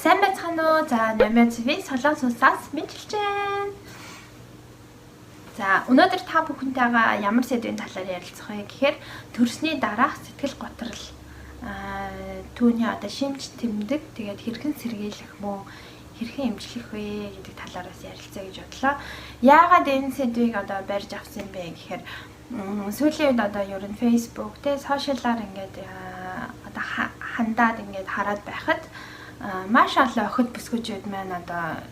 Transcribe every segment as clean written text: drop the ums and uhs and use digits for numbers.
сайн байцгаана уу? За, Номёцви Солонгос улсаас мэдчилж байна. За, өнөөдөр та бүхэнтэйгээ ямар сэдвийн талаар ярилцах вэ гэхээр төрсний дараах сэтгэл готрол түүний одоо шинж тэмдэг тэгээд хэрхэн сэргийлэх мөн хэрхэн эмчлэх вэ гэдэг талаараас ярилцъя гэж бодлоо. Яагаад энэ сэдвийг одоо барьж авсан бэ гэхээр сүүлийн үед одоо ер нь Facebook те сошиалаар ингээд одоо хандаад ингээд хараад байхад маш олон охид бүсгүүчүүд маань одоо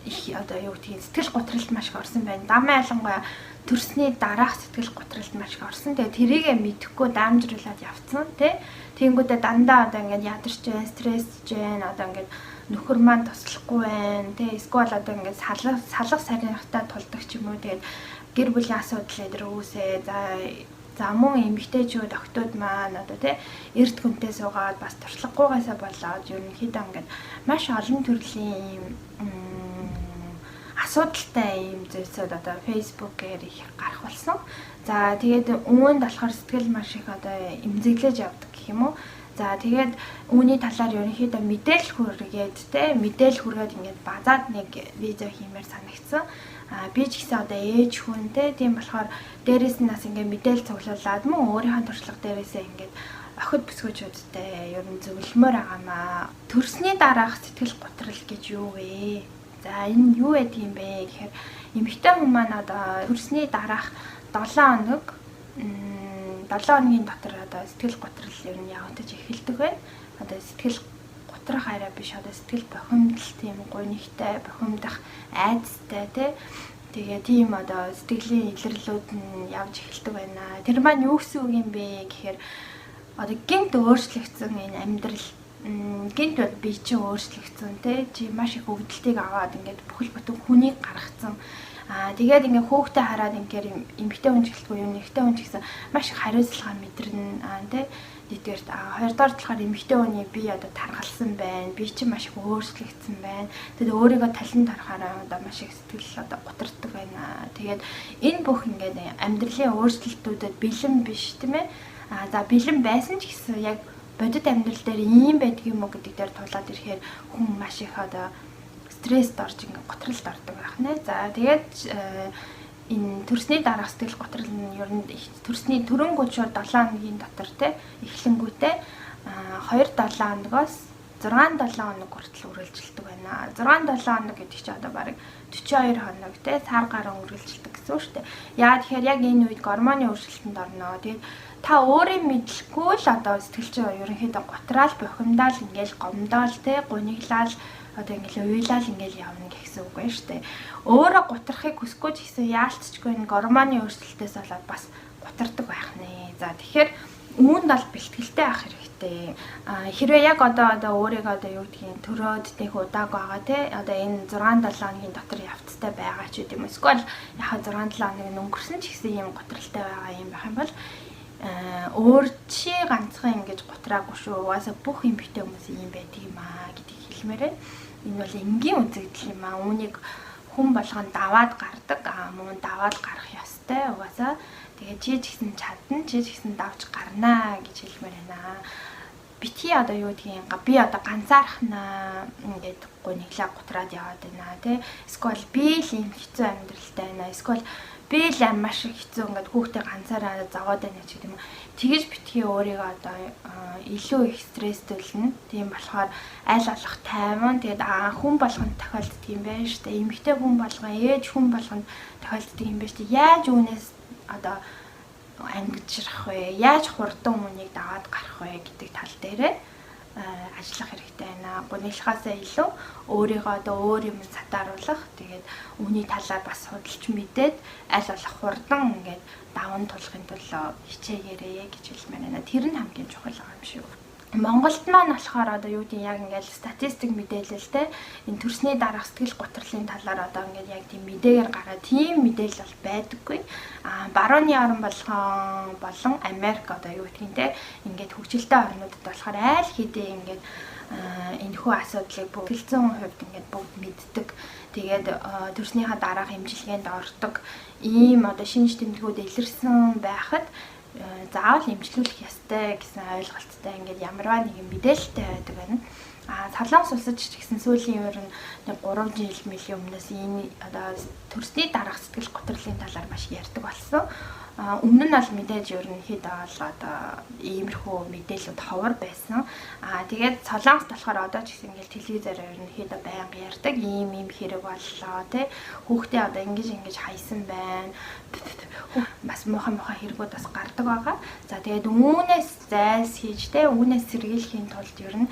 их одоо юу гэдгийг сэтгэл готролд маш их орсон байна. Дамын ялангуяа төрсний дараах сэтгэл готролд маш их орсон. Тэгээ тэрийгэ мэдэхгүй даамжруулаад явцсан тий. Тэнгүүдээ дандаа одоо ингээд ядарч байна, стрессж байна, одоо ингээд нөхөр маань туслахгүй байна тий. Эсвэл одоо ингээд салах сарнихтаа тулдаг ч юм уу. Тэгээд гэр бүлийн асуудал эдэр үүсээ. За мөн эмэгтэйчүүд охтууд маань одоо тий эрт хүнтэй суугаад бас туршлагагүйгээсээ болоод ерөнхийдөө ингээд маш олон төрлийн асуудалтай юм зүйлсүүд одоо Facebook-ээр их гарах болсон. За тэгээд үүнд болохоор сэтгэл маш их одоо эмзэглэж явдаг гэх юм уу. За тэгээд үүний талаар ерөнхийдөө мэдээлэл хүргээд те мэдээлэл хүргээд ингээд базаад нэг видео хиймээр санагдсан. Би ч гэсэн одоо ээж хүн те тийм болохоор дээрээс нь бас ингээд мэдээлэл цуглуулад мөн өөрийнхөө туршлага дээрээсээ ингээд охид бүсгүүчүүдтэй ер нь зөвлөмөр байгаамаа. Төрсний дараах сэтгэл готрол гэж юу вэ? За энэ юу вэ тийм бэ гэхээр эмэгтэй хүн маань одоо төрсний дараах 7 хоног 7 хоногийн дотор одоо сэтгэл готрол ер нь явагдаж эхэлдэг байна. Одоо сэтгэл готрох арай биш одоо сэтгэл бохимдол тийм гонигтай бохимдах айдастай тэгээ тийм одоо сэтгэлийн илэрлүүд нь явж эхэлдэг байна. Тэр маань юу гэсэн үг юм бэ гэхээр одоо гинт өөрчлөгдсөн энэ амьдрал гинт бол би чинь өөрчлөгдсөн чи маш их өвдөлтийг аваад ингээд бүхэл бүтэн хүнийг гаргацсан. Тэгээд ингээ хүүхдээ хараад ингээр эмэгтэй хүн ч гэлтгүй юм нэгтэй хүн ч гэсэн маш их хариуцлага мэдэрнэ нэгдүгээр хоёрдугаар талаар эмэгтэй хүний би одоо таргалсан байна. Би чинь маш их өөрчлөгдсөн байна. Тэгээд өөрийгөө талент харахаараа одоо маш их сэтгэл одоо гутардаг байна. Тэгээд энэ бүх ингээд амьдралын өөрчлөлтүүдэд бэлэн биш тийм ээ. За бэлэн байсан ч гэсэн яг бодит амьдрал дээр ийм байдаг юм уу гэдэг дээр тулаад ирэхээр хүн маш их одоо стресст орж ингээд готролд ордог байх нэ. За тэгээд энэ төрсний дараах сэтгэл готрол нь ер нь төрсний төрөнгөд шууд 7 хоногийн дотор эхлэнгүүтээ 2-7 хоногоос 6-7 хоног хүртэл үргэлжилдэг байна. 6-7 хоног гэдэг чинь одоо бараг 42 хоног сар гаруй үргэлжилдэг гэсэн үг шүү дээ. Яа тэгэхээр яг энэ үед гормоны өөрчлөлтөнд орно. Тэгээд та өөрөө мэдлэхгүй л одоо сэтгэлч ерөнхийдөө готраал бохимдаал ингээл гомдоол гуниглал одоо ингээл уйлал ингээл явна гэсэн үг байна шүү дээ. Өөрөө готрахыг хүсэхгүй ч гэсэн яалтчгүй энэ гормоны өөрчлөлтөөс болоод бас готардаг байх нэ. За тэгэхээр үүнд бол бэлтгэлтэй авах хэрэгтэй. Хэрвээ яг одоо өөрийгөө одоо юу гэдгийг төрөөд нэг удааг байгаа одоо энэ 6-7 хоногийн дотор явцтай байгаа ч гэдэм үү. Эсвэл яг 6-7 хоног өнгөрсөн ч гэсэн ийм готролтой байгаа юм байх юм бол өөр чи ганцхан ингэж готраагүй шүү. Угаасаа бүх эмэгтэй хүмүүс ийм байдаг юм гэдгийг хэлмээр байна. Энэ бол энгийн үзэгдэл юм үүнийг хүн болгон даваад гардаг. Мөн даваад гарах ёстой. Угаасаа тэгээ чи ч гэсэн чадна, чи ч гэсэн давж гарнаа гэж хэлмээр байна. Бити одоо юу гэдгийг би одоо ганцаархнаа ингээд гуниглаа готраад яваад байна Эсвэл би л юм хэцүү амьдралтай байна. Эсвэл би л маш их хэцүү ингээд хүүхдээ ганцаараа зовоод байна ч гэдэг юм. Тэгэж битгий өөрийгөө одоо илүү их стресстүүлнэ. Тийм болохоор аль болох тайван тэгээд хүн болгонд тохиолддог юм байна шүү дээ. Эмэгтэй хүн болгон, ээж хүн болгонд тохиолддог юм байна шүү дээ. Яаж үүнээс одоо ангижрах вэ? Яаж хурдан хүнийг даваад гарах вэ гэдэг тал дээрээ ажиллах хэрэгтэй байна. Гуниглахаасаа илүү өөрийгөө одоо өөр юм сатааруулах. Тэгээд үүний талаар бас судалж мэдээд аль болох хурдан ингээд даван тулахын тулд хичээгээрэй гэж хэлмээр байна. Тэр нь хамгийн чухал юм шүү. Монголд маань болохоор одоо юу гэдэг яг ингээд статистик мэдээлэлтэй энэ төрсний дараах сэтгэл гутралын талаар одоо ингээд яг тийм мэдээгээр гараад тийм мэдээлэл бол байдаггүй. Барууны орн болон Америк одоо юу гэдгийг ингээд хөгжилтэй орнуудад болохоор айл хэдийн ингээд энэхүү асуудлыг бүтэлцэн хувьд ингээд бүгд мэддэг. Тэгээд төрснийхаа дараах эмчилгээнд ордог ийм одоо шинж тэмдгүүд илэрсэн байхад заавал эмчлүүлэх ёстой гэсэн ойлголттой ингээд ямарваа нэгэн мэдээлэлтэй байдаг байна. Солонгос улсад ч гэсэн сүүлийн ер нь 3 жил мөлийн өмнөөс энэ одоо төрсний дараах сэтгэл готрлын талаар маш ярьдаг болсон. Өмнө нь бол мэдээж ерөнхийдөө бол одоо иймэрхүү мэдээлэлд ховор байсан. Тэгээд Солонгос болохоор одоо ч гэсэн ингээл телевизээр ерөнхийдөө байнга ярьдаг ийм хэрэг боллоо тий. Хүүхдээ одоо ингэж хайсан байна. Бас муухай хэрэгүүд бас гардаг байгаа. За тэгээд үүнээс зайлс хийж тий үүнээс сэргийлэхийн тулд ер нь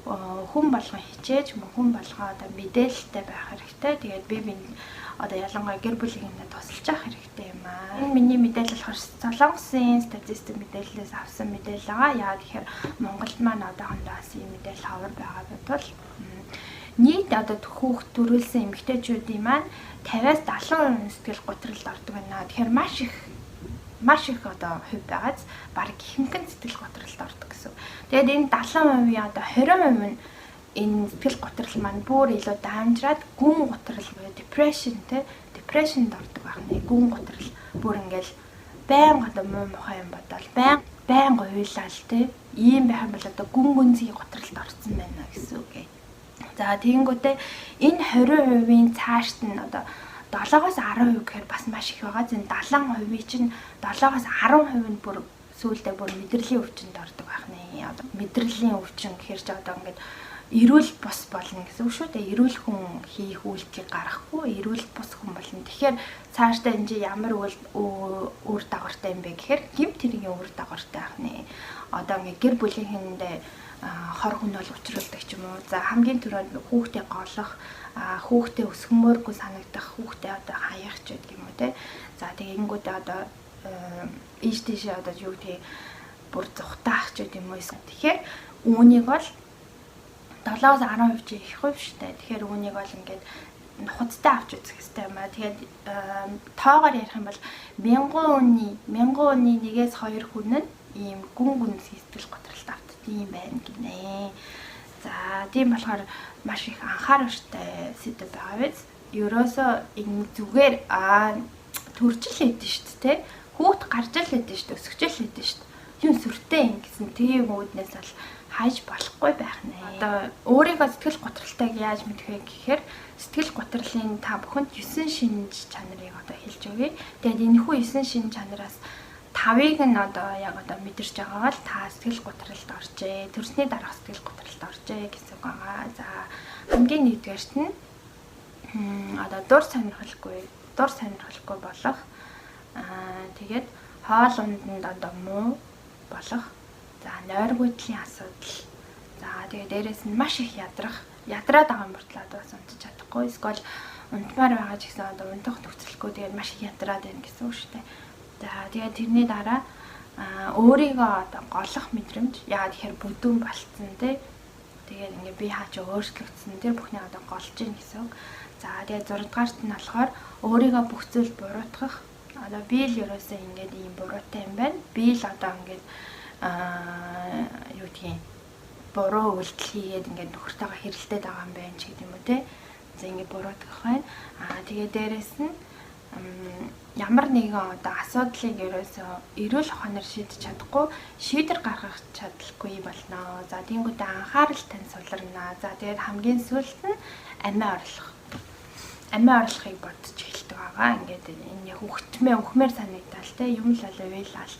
хүн болгон хичээж хүн болгоо одоо мэдээлэлтэй байх хэрэгтэй. Тэгээд би одоо ялангуяа гэр бүлийн юмнаа тусалж авах хэрэгтэй юм аа. Энэ миний мэдээлэл болохоор Солонгосын статистик мэдээллээс авсан мэдээлэл байгаа. Яагаад тэгэхээр Монголд маань одоохондоо бас ийм мэдээлэл ховор байгаа бодвол нийт одоо хүүхд төрүүлсэн эмэгтэйчүүдийн маань 50-70% сэтгэл готролд ордог байна. Тэгэхээр маш их одоо хувь байгааз баг ихэнхэн сэтгэл готролд ордог гэсэн. Тэгээд энэ 70% одоо 20% нь энэ сэтгэл готрол маань бүр илүү даамжраад гүн готрол буюу депрешнд ордог байна. Гүн готрол бүр ингээл байнга одоо муухай юм бодвол байнга уйлал тий ийм байх юм бол одоо гүнзгий готролд орсон байна гэсэн үг. За тэгэнгүүтээ энэ 20%-ийн цаашд нь одоо 7-аас 10% гэхээр бас маш их байгаа. Зэн 70% чинь 7-аас 10% нь бүр сүүлдээ бүр мэдрэлийн өвчнөд ордог байх нэ. Одоо мэдрэлийн өвчин гэхээр ч одоо ингээд эрүүл бус болно гэсэн үг шүү дээ. Эрүүл хүн хийх үйлдэлийг гаргахгүй, эрүүл бус хүн болно. Тэгэхээр цаашдаа энэ ямар үр дагавартай юм бэ гэхээр гэмт хэргийн үр дагавартай байх нэ. Одоо ингээд гэр бүлийнхэндээ хор хүнөөл учруулдаг ч юм уу. За хамгийн түрүүнд хүүхдээ голох, хүүхдээ өсгмөөргүй санагдах, хүүхдээ одоо хаях ч гэдэг юм уу те. За тэгэнгүүтээ одоо ийш тийшээ одоо юу гэдэг бүр зүхтаах ч гэдэг юм уу. Тэгэхээр үүнийг бол 7-аас 10% чи их хувь шүү дээ. Тэгэхээр үүнийг бол ингээд нухацтай авч үзэх хэрэгтэй юм аа. Тэгээд тоогоор ярих юм бол 1000 хүний 1-2 хүн нь ийм гүн сэтгэл готролд автдсан юм байна гинэ. За тийм болохоор маш их анхааралтай сэдв байгаа биз. Ерөөсөө энэ зүгээр төржил хэдэн шүү дээ. Хүүхд гарч л хэдэн шүү дээ. Өсгөж л хэдэн шүү дээ. Юу сүртэй юм гэсэн тийм үүднээс бол хайж болохгүй байх нэ. Одоо өөрийгөө сэтгэл готролтойг яаж мэдэх вэ гэхээр сэтгэл готрлын та бүхэнд 9 шинж чанарыг одоо хэлж өгье. Тэгээд энэхүү 9 шинж чанараас 5-ыг нь одоо яг одоо мэдэрч байгаа бол та сэтгэл готролд оржээ. Төрсний дараах сэтгэл готролд оржээ гэсэн үг байгаа. За хамгийн нэгдүгээрт нь одоо дур сонирхолгүй болох. Тэгээд хоол унданд одоо муу болох. За нойргүйдлийн асуудал. За тэгээд дээрэс нь маш их ядраад байгаа юм бүртлээ одоо унтж чадахгүй. Эсвэл унтмаар байгаа ч гэсэн одоо унтах нөхцөлгүй тэгээд маш их ядраад байна гэсэн үг шүү дээ. За тэгээд тэрний дараа өөрийгөө одоо голох мэдрэмж яагаад тэгэхээр бүдүүн болцсон тий. Тэгээд ингээ би хаач өөрчлөгдсөн тэр бүхний одоо голж ийн гэсэн үг. За тэгээд 6 дугаарт нь болохоор өөрийгөө бүх зүйл буруутгах. Одоо би л ерөөсөө ингээд ийм буруутай юм байна. Би л одоо ингээд юу гэдгийг буруу үйлдэл хийгээд ингээд нөхөртөөгөө хэрэлдээд байгаа юм байна ч гэдэг юм уу те. За ингээд буруутгах байна. Тэгээд дээрэс нь ямар нэгэн одоо асуудлыг ерөөсөө эрүүл ухаанаар шийдэж чадахгүй, шийдвэр гаргах чадaltaгүй болно. За тиймгүүдээ анхаарал тань суларна. За тэгээд хамгийн сүүлд нь амиа орлохыг бодож эхэлдэг байгаа. Ингээд энэ ухмаар санагдал те юм л уйлал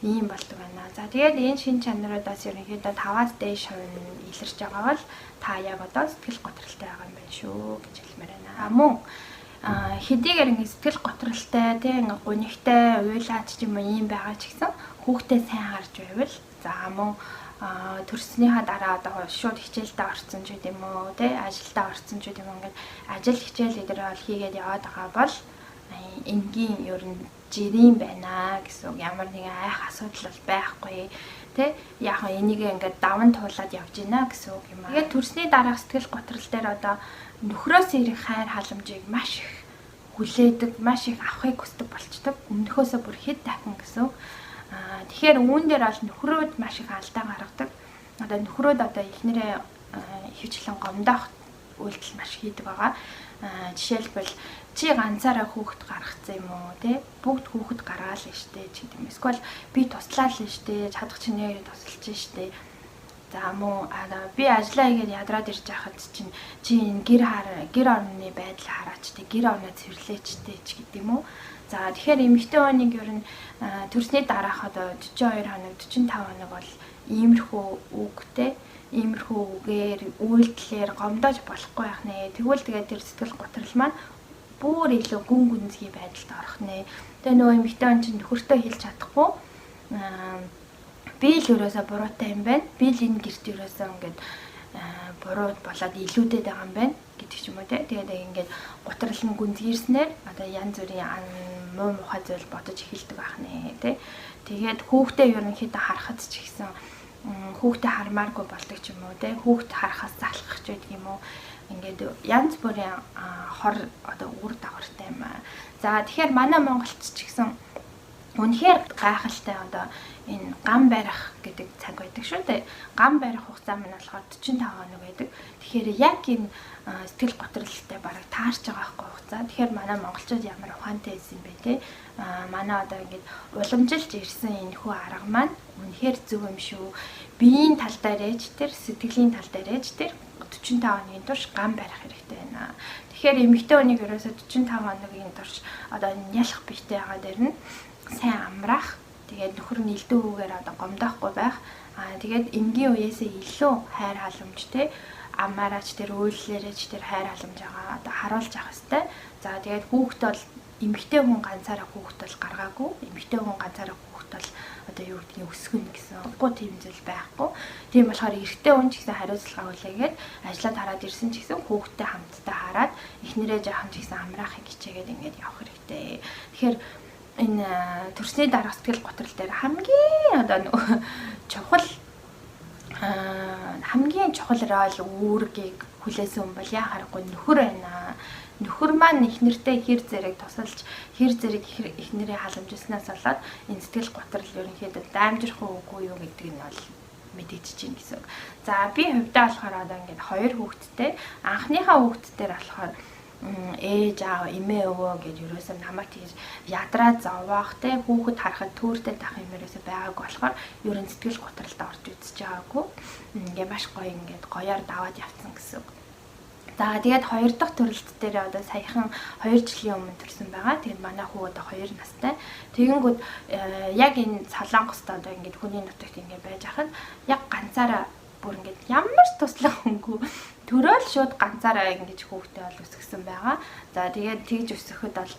ийм болдог байна. За тэгээд энэ шин чанаруудаас ерөнхийдөө 5-аас дээш хувь нь илэрч байгаа бол та яг одоо сэтгэл готролтой байгаа юм байна шүү гэж хэлмээр байна. Мөн хэдийгээр ингэ сэтгэл готролтой тий ингээ гунигтай уйлаач ч юм уу ийм байгаа ч гэсэн хүүхдээ сайн харж байвал за мөн төрснийхаа дараа одоо шууд хичээлдээ орсон ч гэдэм үү тий ажилдаа орсон ч гэдэм үү ингээд ажил хичээл өдрөө бол хийгээд яваад байгаа бол энгийн ер нь жирийн байна гэсэн үг. Ямар нэгэн айх асуудал бол байхгүй тий яг энийг ингээд даван туулаад явж гинэ гэсэн үг юм аа. Тэгээд төрсний дараах сэтгэл готрол дээр одоо нөхрөөс ирэх хайр халамжийг маш их хүлээдэг, маш их авахыг хүсдэг болчдөг. Өмнөхөөсөө бүр хэд дахин гэсэн үг. Тэгэхээр үүн дээр бол нөхрөөд маш их алдаа гаргадаг. Одоо нөхрөөд одоо эхнэрээ хөвчлэн гомдоох үйлдэл маш хийдэг байгаа. Жишээлбэл чи ганцаараа хүүхэд гаргацсан юм уу те бүгд хүүхэд гаргаал нь штэ ч гэдэг юм. Эсвэл би туслаа л нь штэ чадах чинээ тусалж штэ. За мөн би ажиллаа хийгээд ядраад ирж байхад чинь чи энэ гэр орны байдлыг хараач те гэр орноо цэвэрлээч те ч гэдэг юм уу. За тэгэхээр эмэгтэй хүнийг ер нь төрсний дараах одоо 42 хоног 45 хоног бол иймэрхүү үгтэй иймэрхүү үгээр үйлдэлээр гомдоож болохгүй байх нэ. Тэгвэл тэгээд тэр сэтгэл готрол маань бүр илүү гүн гүнзгий байдалд орох нэ. Тэгээ нөгөө эмэгтэй хүн чинь нөхөртөө хэлж чадахгүй би л ерөөсө буруутай юм байна. Би л энэ гэрт ерөөсө ингээд буруу болоод илүүдэд байгаа юм байна гэдэг ч юм уу те. Тэгээд ингээд готрол нь гүнзгийрснээр одоо янз бүрийн муу мухай зүйл бодож эхэлдэг байх нэ те. Тэгээд хүүхдээ ерөнхийдөө харахад ч ихсэн хүүхдээ хармааргүй болдог ч юм уу те. Хүүхд харахаас залхах ч байдаг юм уу. Ингээд янз бүрийн хор одоо үр дагавартай юм аа. За тэгэхээр манай Монголч ч ихсэн үнэхээр гайхалтай одоо энэ гам барих гэдэг цаг байдаг шүү дээ. Гам барих хугацаа маань болохоор 45 хоног байдаг. Тэгэхээр яг энэ сэтгэл готролтой бараг таарч байгаа байхгүй хугацаа. Тэгэхээр манай монголчууд ямар ухаантай байсан бэ те. Манай одоо ингээд уламжилж ирсэн энэ хүү арга маань үнэхээр зөв юм шүү. Биеийн тал дээр ээж тэр сэтгэлийн тал дээр ээж тэр 45 хоногийн турш гам барих хэрэгтэй байна. Тэгэхээр эмэгтэй хүнийг ерөөсө 45 хоногийн турш одоо нялх бийтэй байгаа дээр нь сайн амраах, тэгээд нөхөр нь элдвүүгээр одоо гомдоохгүй байх. Тэгээд энгийн үеэсээ илүү хайр халамжтэй амаараач тэр үйлслээрээч тэр хайр халамжаагаа одоо харуулж авах хэрэгтэй. За тэгээд хүүхэд бол эмэгтэй хүн ганцаараа хүүхэд бол гаргаагүй. Эмэгтэй хүн ганцаараа хүүхэд бол одоо юу гэдгийг өсгөнө гэсэн үгүй тийм зүйл байхгүй. Тийм болохоор эрэгтэй хүн ч гэсэн хариуцлага хүлээгээд ажиллаад хараад ирсэн ч гэсэн хүүхэдтэй хамтдаа хараад эхнэрээ жаахан ч гэсэн амраахыг хичээгээд ингээд явах хэрэгтэй. Тэгэхээр энэ төрсний дараах сэтгэл готрол дээр хамгийн одоо чухал рол үүргийг хүлээсэн хүн бол яа харахгүй нөхөр байна. Нөхөр маань эхнэртэй хэр зэрэг тусалж хэр зэрэг эхнэрээ халамжилснаас болоод энэ сэтгэл готрол ерөнхийдөө даймжрах уугүй юу гэдэг нь бол мэдэгдэж байна гэсэн. За би хувьдаа болохоор одоо ингээд 2 хүүхэдтэй анхныхаа хүүхэдтэй болохоор ээж аав эмээ өвөө гэж юусэн намайг тийж ядраа зовоох те хүүхэд харахад төөртэй тах юм ерөөсөй байгаагүй болохоор ерөн сэтгэл готролд орж үзэж байгаагүй. Ингээ маш гоё ингээд гоёор даваад явцсан гэсэн. За тэгээд 2 дахь төрөлт дээр одоо саяхан 2 жилийн өмнө төрсэн байгаа. Тэгээд манай хүү одоо 2 настай. Тэгэнгүүт яг энэ Солонгост одоо ингээд хүний нутагт ингээд байж хахад яг ганцаараа бүр ингээд ямар ч туслах хүнгүй төрөөл шууд ганцаараа ингэж хүүхдээ бол өсгсөн байгаа. За тэгээд тэгж өсгөхөд бол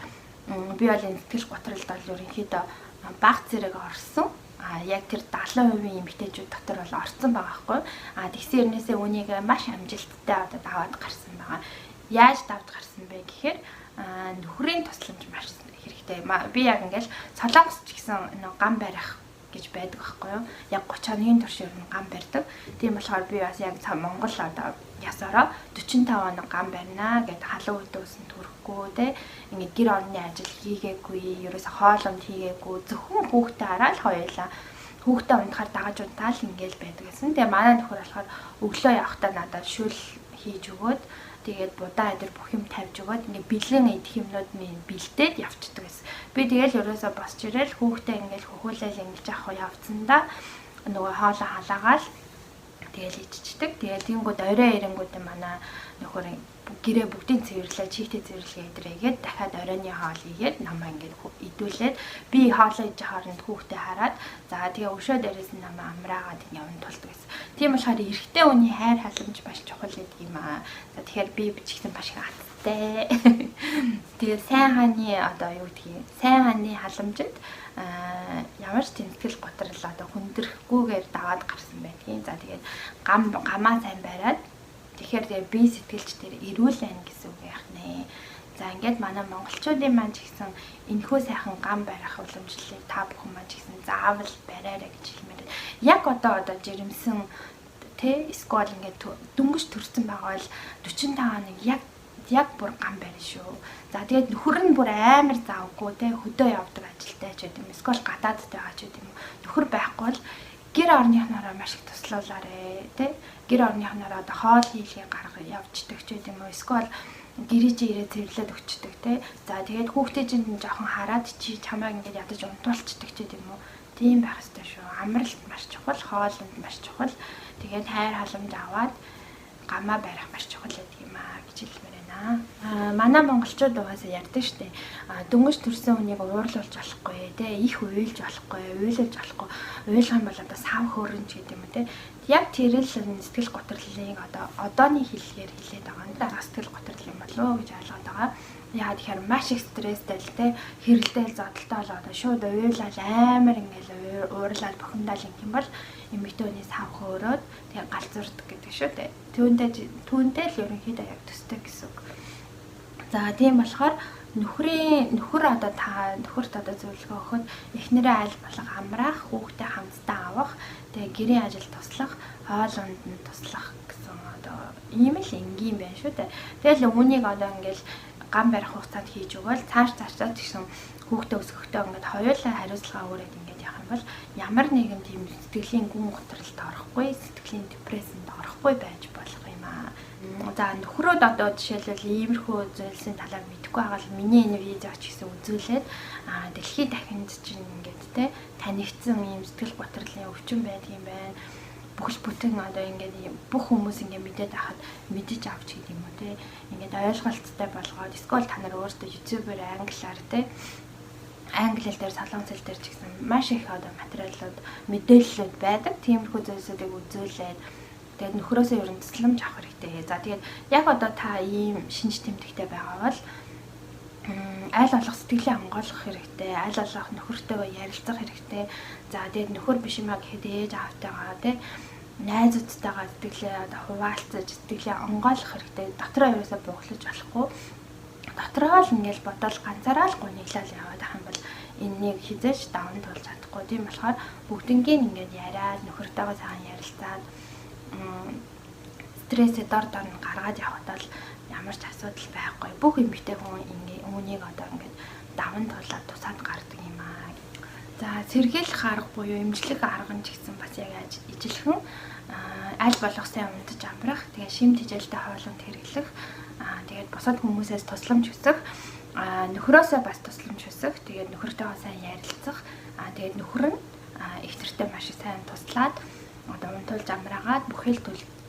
би бол энэ сэтгэл готролд бол ерөнхийдөө баг зэрэг орсон. Яг тэр 70% эмэгтэйчүүд дотор бол орсон байгаа байхгүй. Тэгсэн хэрнээсээ үнийг маш амжилттай одоо даваад гарсан байгаа. Яаж давж гарсан бэ гэхээр нөхрийн тусламж маш хэрэгтэй. Би яг ингээл Солонгос ч гэсэн гам барих гэж байдаг байхгүй юу? Яг 30 хоногийн турш ер нь гам барьдаг. Тийм болохоор би бас яг Монгол одоо ясаараа 45 хоног гам барина гэд халуун үдөөсөн төрөхгүй те. Ингээд гэр орны ажил хийгээгүй, ерөөсө хоолнд хийгээгүй, зөвхөн хүүхдээ хараад хоёулаа хүүхдээ унтахаар дагаж унтаал ингээл байдаг гэсэн. Тэгээ манай нөхөр болохоор өглөө явахдаа надад шүл хийж өгөөд тэгээд будаа эдэр бүх юм тавьж өгөөд ингээ бэлэн идэх юмнууд минь бэлдээд явчихдаг гэсэн. Би тэгэл ерөөсө босч ирэл хүүхдээ ингээл хөхүүлэл ингэлж авах явцсандаа нөгөө хоолоо халаагаал тэгэл иччихдэг. Тэгээд тэнгууд орой ирэнгүүд манай нөхөр гэрээ бүгдийг цэвэрлээ, чийгтэй цэвэрлэгээ эдрээгээд дахиад оройны хоол игээд намаа ингээд идүүлээд би хоолоо иж хооронд хүүхдээ хараад за тэгээ өшөө дээрээс нь намаа амраагаад ингээд унтуулдаг гэсэн. Тийм болохоор эрэгтэй хүний хайр халамж маш чухал гэдэг юм аа. За тэгэхээр би бичсэн маш их аттай. Тэгээ сайн хааны одоо юу гэдгийг сайн хааны халамжид ямар ч сэтгэл готрол одоо хүндрэхгүйгээр даваад гарсан байдгийн. За тэгээд гамаа сайн бариад тэгэхээр би сэтгэлч тэр эрүүл байна гэсэн үг яах нэ. За ингээд манай монголчуудын маань ч гэсэн энэхүү сайхан гам барих уламжлалыг та бүхэн маань ч гэсэн заавал бариарай гэж хэлмээр. Яг одоо жирэмсэн тэ эсвэл ингээд дөнгөж төрсэн байгаа бол 45 хоног яг бүр гам барина шүү. За тэгээд нөхөр нь бүр амар завгүй те хөдөө явдаг ажилтай ч гэдэм эсвэл гадаадтай байгаа ч гэдэм нөхөр байхгүй бол гэр орныхнаараа маш их туслуулаарэ те гэр орныхнаараа одоо хоол хийлгээ гарга явждаг ч гэдэм үү эсвэл гэрээ чи ирээ цэвэрлээд өгчдөг те. За тэгээд хүүхдээ чинь жоохон хараад чи чамайг ингээд ядаж унтуулцдаг ч гэдэм үү. Тийм байх ёстой шүү. Амралт маш чухал, хоолнд маш чухал. Тэгээд хайр халамж аваад гамаа барих маш чухал гэдэг юм аа гэж хэлмээр байна. Манай монголчууд угаасаа ярьдаг штэ. Дөнгөж төрсэн хүнийг уурлуулж болохгүй, те их уйлж болохгүй, уйлж болохгүй. Уйлах юм бол одоо сав хөөрөнч гэдэг юм те. Яг тэр л сэтгэл готрлыг одооний хэллэгээр хэлээд байгаа юм. Дараа сэтгэл готрол юм болов уу гэж ойлгоод байгаа. Яа тэгэхээр маш их стресстэй л те хэрэлдээл зодолтой болоод шууд уйлал амар ингээл уурлал бухимдал юм бол эмэгтэйний сав хөөрөөд тэгээ галзуурдаг гэдэг шүү дээ. Түүнтэй л ерөнхийдөө яг төстэй гэсэн үг. За тийм болохоор нөхөр одоо та нөхөрт одоо зөвлөгөө өгөхөд эхнэрээ аль болох амраах, хүүхдээ хамтдаа авах, тэгээ гэрийн ажил туслах, хоолунд нь туслах гэсэн одоо ийм л энгийн байна шүү дээ. Тэгэл үүнийг одоо ингээл гам барих хугацаанд хийж өгөөл цаашдаа гэсэн хүүхдээ өсгөхдөө ингээд хоёулаа хариуцлага өөрөөд ингээд явах юм бол ямар нэгэн тийм сэтгэлийн гүн готролд орохгүй, сэтгэлийн депрессэнд орохгүй байж болох юм аа. За нөхрөөд одоо жишээлбэл иймэрхүү зүйлсийн талаар мэдэхгүй байгаа л миний энэ видео ч гэсэн үзүүлээд дэлхийд дахинд чинь ингээд те танигдсан ийм сэтгэл готрлын өвчин байдаг юм байна. Бүхэл бүтэн одоо ингээд бүх хүмүүс ингээд мэдээд байхад мэдэж авч гэдэг юм уу те ингээд ойлголттой болгоод эсвэл та нар өөрсдөө YouTube-ээр англиар те англи хэл дээр солонгос хэл дээр ч гэсэн маш их одоо материалууд мэдээллүүд байдаг. Тиймэрхүү зүйлсүүдийг үзүүлээд тэгээд нөхрөөсөө ер нь тусламж авах хэрэгтэй. За тэгээд яг одоо та ийм шинж тэмдэгтэй байгаа бол аль болох сэтгэлээ хангуулах хэрэгтэй, аль болох нөхөртөө ярилцах хэрэгтэй. За тэгээд нөхөр биш юмаа гэхэд ээж аавтайгаа тий найзуудтайгаа сэтгэлээ одоо хуваалцаж, сэтгэлээ онгойлох хэрэгтэй. Дотроо ерөөсөө бууглаж болохгүй. Дотроо л ингээл бодол ганцаараа л гуниглал яваад ах юм бол энэнийг хизээж даван туулж чадахгүй. Тийм болохоор бүгднгийн ингээд яриад нөхөртөөгөө сайхан ярилцаад стрессээ дор нь гаргаад явхад л ямар ч асуудал байхгүй. Бүх эмэгтэй хүн үүнийг одоо ингээд даван туулаад тусаад гардаг юм аа. За сэргийлэх арга буюу эмчлэх арга нь ч гэсэн бас яг ижилхэн аль болох сайн унтаж амрах, тэгээ шим тэжээлтэй хоолунд хэрэглэх, тэгээд бусад хүмүүсээс тусламж хүсэх, нөхрөөсөө бас тусламж хүсэх, тэгээд нөхөртөөгөө сайн ярилцах, тэгээд нөхөр нь их тэртээ маш сайн туслаад одоо унтуулж амраагаад бүхэл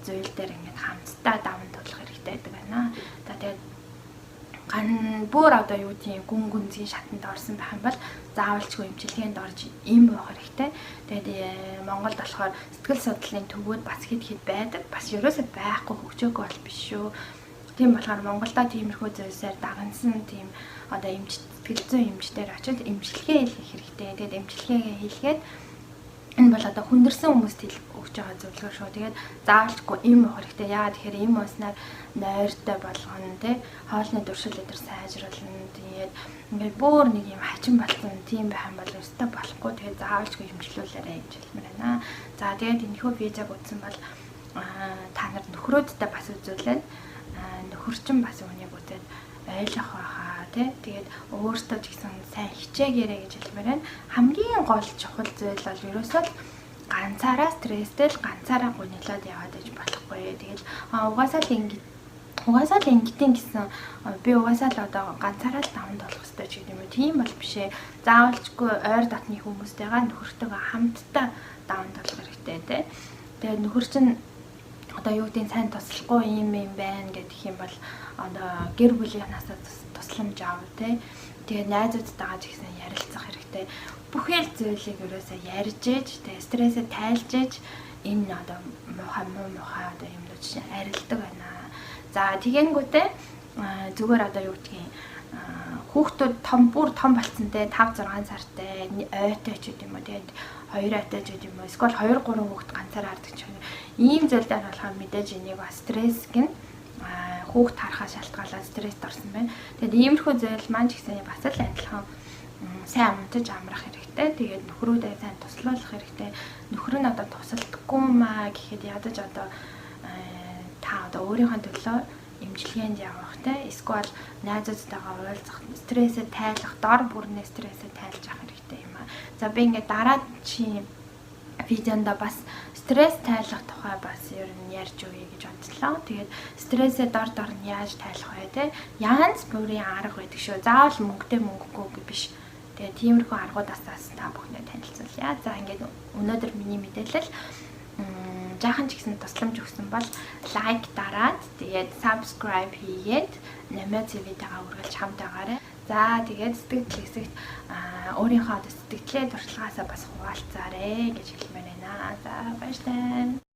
зүйл дээр ингээд хамтдаа даван туулах хэрэгтэй байдаг байна. За тэгээд бүр одоо юу тийм гүн гүнзгий шатанд орсон байх юм бол заавалчгүй эмчилгээнд орж им байх хэрэгтэй. Тэгээд Монголд болохоор сэтгэл судлалын төвүүд бас хэд байдаг. Бас ерөөсөө байхгүй хөгжөөгүй бол биш шүү. Тийм болохоор Монголда тиймэрхүү зүйлсээр дагансан тийм одоо сэтгэл зүйн эмчтэр очиж эмчилгээ хийх хэрэгтэй. Тэгээд эмчилгээгээ хийлгээд энэ бол одоо хүндэрсэн хүмүүст өгч байгаа зөвлөгөө шүү. Тэгээд заавалчгүй им уух хэрэгтэй. Яагаад тэгэхээр им ууснаар нойртой болгоно тий хоолны дуршил өдр сайжруулна. Тэгээд ингээд бүр нэг юм хачин болсон тийм байх юм бол өстой болохгүй. Тэгээд заавалчгүй эмчлүүлээрэй гэж хэлмээр байна. За тэгээд энэхүү видеог үзсэн бол та нар нөхрөөдтэй бас үзүүлээд нөхөрчин бас үнийг үзээд ойлгох байхаа тий. Тэгээд өөртөө ч гэсэн сайн хичээгээрэй гэж хэлмээр байна. Хамгийн гол чухал зүйл бол ерөөсөө ганцаараа стресстэй л ганцаараа гуниглаад яваад иж болохгүй. Тэгээд угаасаа л ингэтийн гэсэн би угаасаа л одоо ганцаараа л даван толох хэрэгтэй ч гэдэг юм уу. Тийм бол биш ээ. Заавалчгүй ойр дотны хүмүүстэйгээ нөхөртөөгөө хамтдаа даван толох хэрэгтэй тий. Тэгээд нөхөр чинь одоо юу гэдгийг сайн туслахгүй юм байна гэдэг юм бол одоо гэр бүлийнхнээс тусламж аав тий. Тэгээд найзуудтайгаа ч гэсэн ярилцах хэрэгтэй. Бүхэл зүйлийг ерөөсөө ярьж ээж тэгээд стрессээ тайлж ээж энэ одоо муухай одоо юмнууд чинь арилдаг байна. За тэгэнгүүтээ зүгээр одоо юу гэдгийг хүүхдүүд бүр том болцсонтэй 5 6 сартай ойтой ч гэдэм үү тэгээд 2 айтай ч гэдэм үү эсвэл 2 3 хүүхд ганцаараа хардаг ч юм. Ийм зүйлдер болохоор мэдээж энийг бас стресс гин хүүхд харахаас шалтгаалаад стресст орсон байна. Тэгээд иймэрхүү зүйл маань ч гэсэн бас л адилхан сайн унтаж амрах хэрэгтэй. Тэгээд нөхрүүдээ сайн туслуулах хэрэгтэй. Нөхөр нь одоо тусалдаггүй маа гэхэд ядаж одоо та одоо өөрийнхөө төлөө эмчилгээнд явах те эсвэл найзуудтайгаа уулзах, стрессээ тайлах, дор бүрнээ стрессээ тайлж авах хэрэгтэй юм аа. За би ингээд дараагийн видеонд бас стресс тайлах тухай бас ер нь ярьж өгье гэж бодлоо. Тэгээд стрессээ дор нь яаж тайлах вэ те? Янз бүрийн арга байдаг шүү. Заавал мөнгөгүй биш. Тэгээд тиймэрхүү аргуудаас та бүхэндээ танилцуулъя. За ингээд өнөөдөр миний мэдээлэл жаахан ч гэсэн тусламж өгсөн бол лайк дараад тэгээд subscribe хийгээд Намиа ТV-тэйгээ үргэлж хамт байгаарай. За тэгээд сэтгэл хэсэгт өөрийнхөө сэтгэлээ туршлагаасаа бас хуваалцаарай гэж хэлмээр байна. За баярлалаа.